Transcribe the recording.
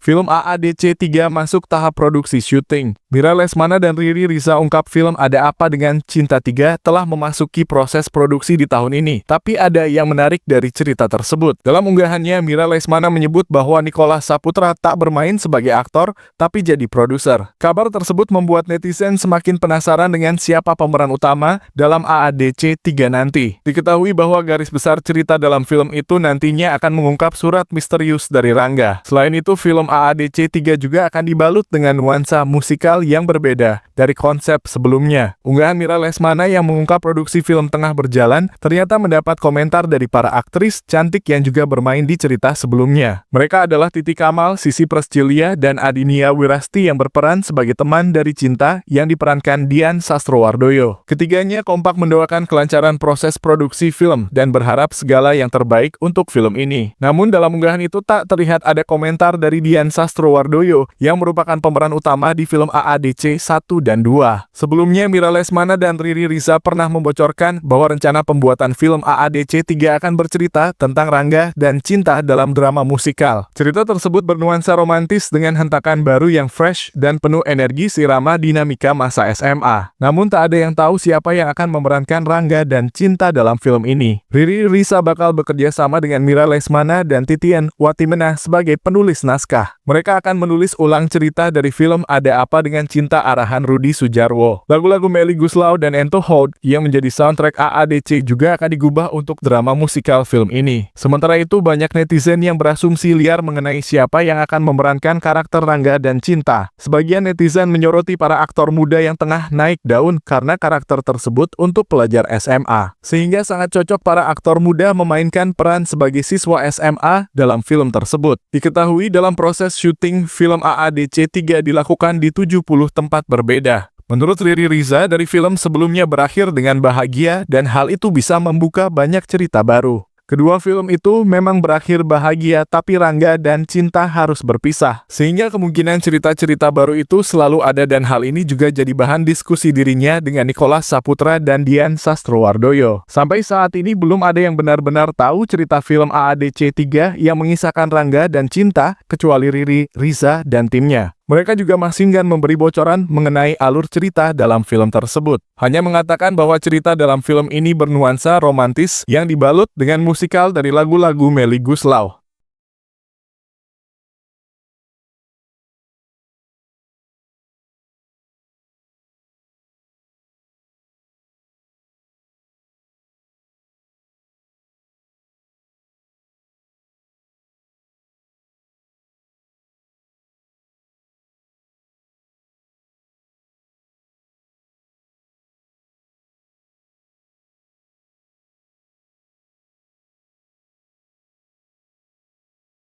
Film AADC 3 masuk tahap produksi syuting. Mira Lesmana dan Riri Riza ungkap film Ada Apa Dengan Cinta 3 telah memasuki proses produksi di tahun ini. Tapi ada yang menarik dari cerita tersebut. Dalam unggahannya, Mira Lesmana menyebut bahwa Nicholas Saputra tak bermain sebagai aktor, tapi jadi produser. Kabar tersebut membuat netizen semakin penasaran dengan siapa pemeran utama dalam AADC 3 nanti. Diketahui bahwa garis besar cerita dalam film itu nantinya akan mengungkap surat misterius dari Rangga. Selain itu, film AADC 3 juga akan dibalut dengan nuansa musikal yang berbeda dari konsep sebelumnya. Unggahan Mira Lesmana yang mengungkap produksi film tengah berjalan ternyata mendapat komentar dari para aktris cantik yang juga bermain di cerita sebelumnya. Mereka adalah Titi Kamal, Sisi Prescilia, dan Adinia Wirasti yang berperan sebagai teman dari Cinta yang diperankan Dian Sastrowardoyo. Ketiganya kompak mendoakan kelancaran proses produksi film dan berharap segala yang terbaik untuk film ini. Namun dalam unggahan itu tak terlihat ada komentar dari Dian Sastrowardoyo yang merupakan pemeran utama di film AADC 1 dan 2. Sebelumnya, Mira Lesmana dan Riri Riza pernah membocorkan bahwa rencana pembuatan film AADC 3 akan bercerita tentang Rangga dan Cinta dalam drama musikal. Cerita tersebut bernuansa romantis dengan hentakan baru yang fresh dan penuh energi sirama dinamika masa SMA. Namun tak ada yang tahu siapa yang akan memerankan Rangga dan Cinta dalam film ini. Riri Riza bakal bekerja sama dengan Mira Lesmana dan Titian Watimenah sebagai penulis naskah. Mereka akan menulis ulang cerita dari film Ada Apa Dengan Cinta arahan Rudi Sudjarwo. Lagu-lagu Melly Goeslaw dan Ento Hout yang menjadi soundtrack AADC juga akan digubah untuk drama musikal film ini. Sementara itu, banyak netizen yang berasumsi liar mengenai siapa yang akan memerankan karakter Rangga dan Cinta. Sebagian netizen menyoroti para aktor muda yang tengah naik daun karena karakter tersebut untuk pelajar SMA. Sehingga sangat cocok para aktor muda memainkan peran sebagai siswa SMA dalam film tersebut. Diketahui dalam proses syuting film AADC 3 dilakukan di 70 tempat berbeda. Menurut Riri Riza, dari film sebelumnya berakhir dengan bahagia dan hal itu bisa membuka banyak cerita baru. Kedua film itu memang berakhir bahagia, tapi Rangga dan Cinta harus berpisah. Sehingga kemungkinan cerita-cerita baru itu selalu ada dan hal ini juga jadi bahan diskusi dirinya dengan Nicholas Saputra dan Dian Sastrowardoyo. Sampai saat ini belum ada yang benar-benar tahu cerita film AADC 3 yang mengisahkan Rangga dan Cinta, kecuali Riri Riza dan timnya. Mereka juga masih enggan memberi bocoran mengenai alur cerita dalam film tersebut. Hanya mengatakan bahwa cerita dalam film ini bernuansa romantis yang dibalut dengan musikal dari lagu-lagu Melly Goeslaw.